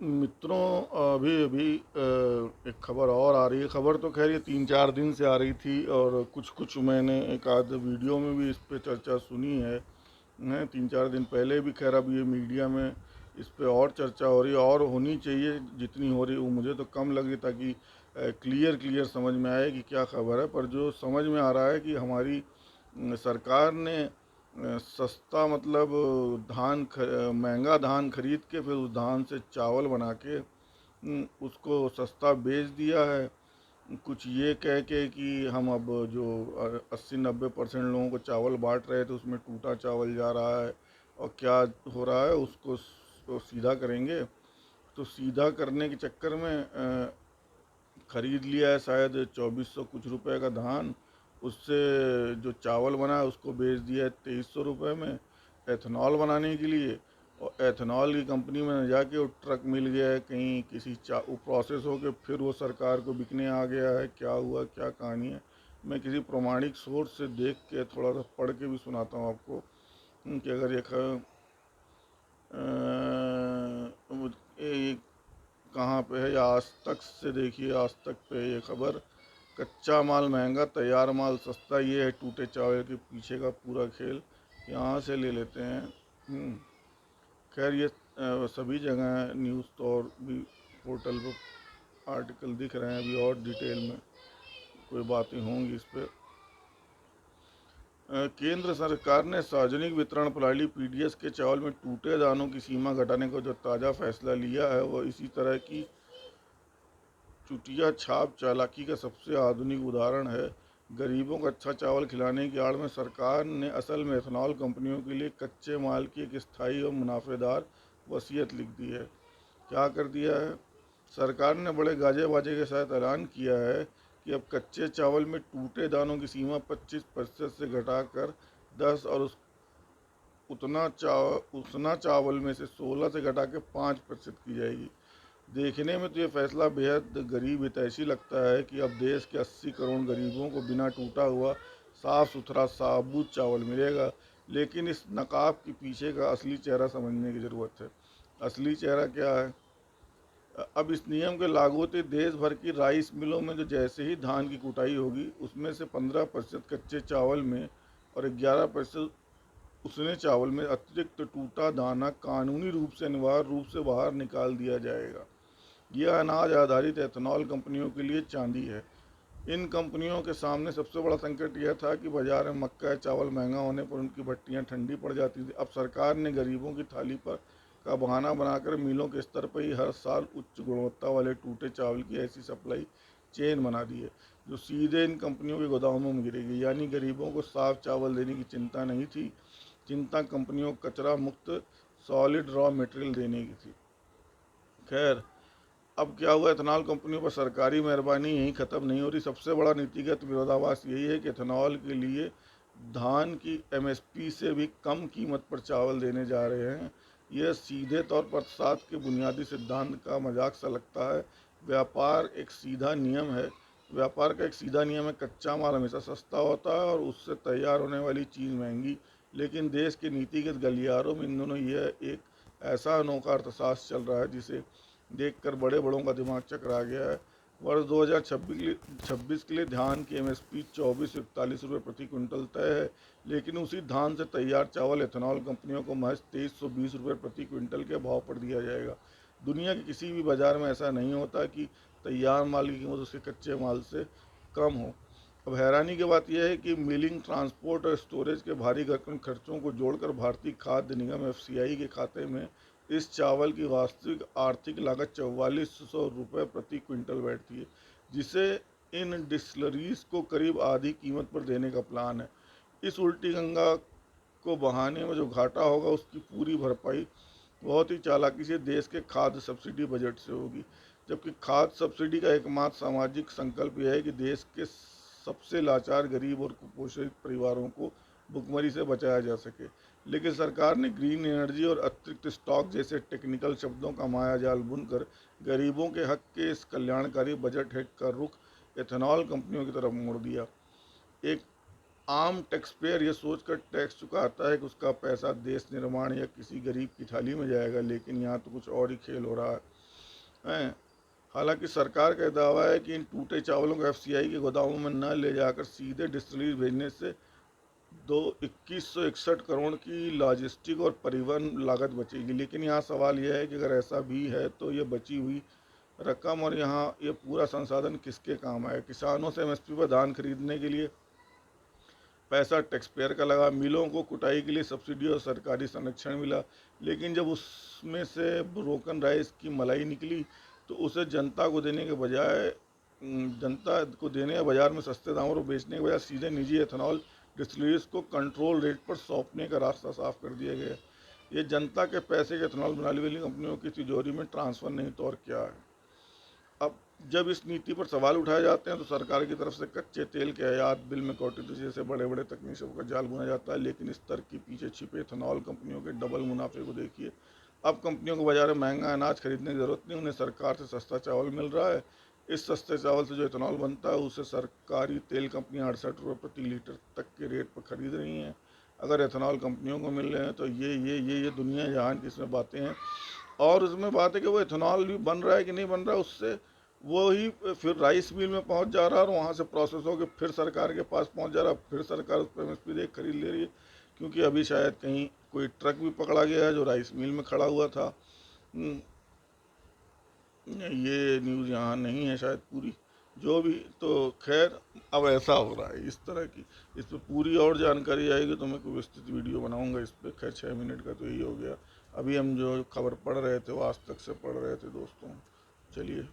मित्रों, अभी अभी एक खबर और आ रही है। खबर तो खैर ये 3-4 दिन से आ रही थी, और कुछ कुछ मैंने एक आध वीडियो में भी इस पे चर्चा सुनी है। 3-4 दिन पहले भी खैर अब ये मीडिया में इस पे और चर्चा हो रही है, और होनी चाहिए। जितनी हो रही वो मुझे तो कम लगी, ताकि क्लियर क्लियर समझ में आए कि क्या खबर है। पर जो समझ में आ रहा है कि हमारी सरकार ने सस्ता, मतलब महंगा धान खरीद के फिर उस धान से चावल बना के उसको सस्ता बेच दिया है। कुछ ये कह के कि हम अब जो 80-90% लोगों को चावल बांट रहे थे उसमें टूटा चावल जा रहा है, और क्या हो रहा है उसको तो सीधा करेंगे। तो सीधा करने के चक्कर में खरीद लिया है शायद 2400 कुछ रुपए का धान। उससे जो चावल बना है उसको बेच दिया है 2300 रुपये में, एथेनॉल बनाने के लिए। और एथेनॉल की कंपनी में न जाके वो ट्रक मिल गया है कहीं, किसी वो प्रोसेस हो के फिर वो सरकार को बिकने आ गया है। क्या हुआ, क्या कहानी है, मैं किसी प्रमाणिक सोर्स से देख के थोड़ा सा पढ़ के भी सुनाता हूँ आपको। कि अगर ये कहाँ पे है, या आज तक से देखिए, आज तक पे ये खबर। कच्चा माल महंगा, तैयार माल सस्ता, ये है टूटे चावल के पीछे का पूरा खेल। यहाँ से ले लेते हैं। खैर ये सभी जगह है, न्यूज़ तो और भी पोर्टल पर आर्टिकल दिख रहे हैं। अभी और डिटेल में कोई बातें होंगी इस पर। केंद्र सरकार ने सार्वजनिक वितरण प्रणाली पीडीएस के चावल में टूटे दानों की सीमा घटाने का जो ताज़ा फैसला लिया है, वह इसी तरह की चुटिया छाप चालाकी का सबसे आधुनिक उदाहरण है। गरीबों को अच्छा चावल खिलाने की आड़ में सरकार ने असल में एथेनॉल कंपनियों के लिए कच्चे माल की एक स्थायी और मुनाफेदार वसीयत लिख दी है। क्या कर दिया है सरकार ने? बड़े गाजे बाजे के साथ ऐलान किया है कि अब कच्चे चावल में टूटे दानों की सीमा 25% से घटाकर 10, और उतना चावल में से 16 से घटा के 5% की जाएगी। देखने में तो ये फैसला बेहद गरीब हितैषी लगता है कि अब देश के 80 करोड़ गरीबों को बिना टूटा हुआ साफ़ सुथरा साबुत चावल मिलेगा। लेकिन इस नकाब के पीछे का असली चेहरा समझने की ज़रूरत है। असली चेहरा क्या है? अब इस नियम के लागू होते देश भर की राइस मिलों में जो जैसे ही धान की कुटाई होगी, उसमें से 15% कच्चे चावल में और 11% उसने चावल में अतिरिक्त टूटा दाना कानूनी रूप से अनिवार्य रूप से बाहर निकाल दिया जाएगा। यह अनाज आधारित एथेनॉल कंपनियों के लिए चांदी है। इन कंपनियों के सामने सबसे बड़ा संकट यह था कि बाजार में मक्का या चावल महंगा होने पर उनकी भट्टियां ठंडी पड़ जाती थी। अब सरकार ने गरीबों की थाली पर का बहाना बनाकर मिलों के स्तर पर ही हर साल उच्च गुणवत्ता वाले टूटे चावल की ऐसी सप्लाई चेन बना दी है जो सीधे इन कंपनियों के गोदामों में गिरेगी। यानी गरीबों को साफ चावल देने की चिंता नहीं थी, चिंता कंपनियों को कचरा मुक्त सॉलिड रॉ मटेरियल देने की थी। खैर, अब क्या हुआ, एथेनॉल कंपनियों पर सरकारी मेहरबानी यहीं ख़त्म नहीं हो रही। सबसे बड़ा नीतिगत विरोधाभास यही है कि एथेनॉल के लिए धान की एमएसपी से भी कम कीमत पर चावल देने जा रहे हैं। यह सीधे तौर पर अर्थशास्त्र के बुनियादी सिद्धांत का मजाक सा लगता है। व्यापार एक सीधा नियम है व्यापार का एक सीधा नियम है, कच्चा माल हमेशा सस्ता होता है और उससे तैयार होने वाली चीज़ महंगी। लेकिन देश के नीतिगत गलियारों में इन दोनों यह एक ऐसा अनोखा अर्थशास्त्र चल रहा है जिसे देखकर बड़े बड़ों का दिमाग चकरा गया है। वर्ष 2026 के लिए धान की एमएसपी 24 से 41 रुपये प्रति क्विंटल तय है। लेकिन उसी धान से तैयार चावल एथेनॉल कंपनियों को महज 2320 रुपये प्रति क्विंटल के भाव पर दिया जाएगा। दुनिया के किसी भी बाजार में ऐसा नहीं होता कि तैयार माल की कीमत उसके कच्चे माल से कम हो। अब हैरानी की बात यह है कि मिलिंग, ट्रांसपोर्ट और स्टोरेज के भारी खर्चों को जोड़कर भारतीय खाद्य निगम एफसीआई के खाते में इस चावल की वास्तविक आर्थिक लागत 4400 रुपये प्रति क्विंटल बैठती है, जिसे इन डिस्लरीज को करीब आधी कीमत पर देने का प्लान है। इस उल्टी गंगा को बहाने में जो घाटा होगा उसकी पूरी भरपाई बहुत ही चालाकी से देश के खाद्य सब्सिडी बजट से होगी। जबकि खाद्य सब्सिडी का एकमात्र सामाजिक संकल्प यह है कि देश के सबसे लाचार, गरीब और कुपोषित परिवारों को भुखमरी से बचाया जा सके। लेकिन सरकार ने ग्रीन एनर्जी और अतिरिक्त स्टॉक जैसे टेक्निकल शब्दों का मायाजाल बुनकर गरीबों के हक के इस कल्याणकारी बजट हेड का रुख एथेनॉल कंपनियों की तरफ मोड़ दिया। एक आम टैक्स पेयर यह सोचकर टैक्स चुकाता है कि उसका पैसा देश निर्माण या किसी गरीब की थाली में जाएगा, लेकिन यहाँ तो कुछ और ही खेल हो रहा है। हैं। हालांकि सरकार का दावा है कि इन टूटे चावलों को एफसीआई के गोदामों में न ले जाकर सीधे डिस्टिलरी भेजने से 2161 करोड़ की लॉजिस्टिक और परिवहन लागत बचेगी। लेकिन यहाँ सवाल यह है कि अगर ऐसा भी है तो ये बची हुई रकम और यहाँ ये पूरा संसाधन किसके काम आए। किसानों से एमएसपी पर धान खरीदने के लिए पैसा टैक्स पेयर का लगा, मिलों को कुटाई के लिए सब्सिडी और सरकारी संरक्षण मिला, लेकिन जब उसमें से ब्रोकन राइस की मलाई निकली तो उसे जनता को देने के बजाय जनता को देने या बाजार में सस्ते दामों पर बेचने के बजाय सीधे निजी एथेनॉल डिस्टिलरीज को कंट्रोल रेट पर सौंपने का रास्ता साफ कर दिया गया। ये जनता के पैसे के एथेनॉल बनाने वाली कंपनियों की तिजोरी में ट्रांसफर नहीं तो और क्या है। अब जब इस नीति पर सवाल उठाए जाते हैं तो सरकार की तरफ से कच्चे तेल के आयात बिल में कटौती जैसे बड़े बड़े तकनीकों का जाल बुना जाता है, लेकिन इस तर्क के पीछे छिपे एथेनॉल कंपनियों के डबल मुनाफे को देखिए। अब कंपनियों को बाजार में महंगा अनाज खरीदने की जरूरत नहीं, उन्हें सरकार से सस्ता चावल मिल रहा है। इस सस्ते चावल से जो एथेनॉल बनता है उसे सरकारी तेल कंपनियां 68 रुपये प्रति लीटर तक के रेट पर खरीद रही हैं। अगर एथेनॉल कंपनियों को मिल रहे हैं तो ये दुनिया जहान की इसमें बातें हैं। और उसमें बात है कि वो एथेनॉल भी बन रहा है कि नहीं बन रहा है, उससे वो ही फिर राइस मिल में पहुंच जा रहा है और वहाँ से प्रोसेस होकर फिर सरकार के पास पहुंच जा रहा है, फिर सरकार उस पर एमएसपी देख खरीद ले रही है। क्योंकि अभी शायद कहीं कोई ट्रक भी पकड़ा गया है जो राइस मिल में खड़ा हुआ था। ये न्यूज़ यहाँ नहीं है शायद पूरी, जो भी तो खैर अब ऐसा हो रहा है इस तरह की। इस पर पूरी और जानकारी आएगी तो मैं कोई विस्तृत वीडियो बनाऊंगा इस पर। खैर 6 मिनट का तो यही हो गया। अभी हम जो खबर पढ़ रहे थे वो आज तक से पढ़ रहे थे दोस्तों। चलिए।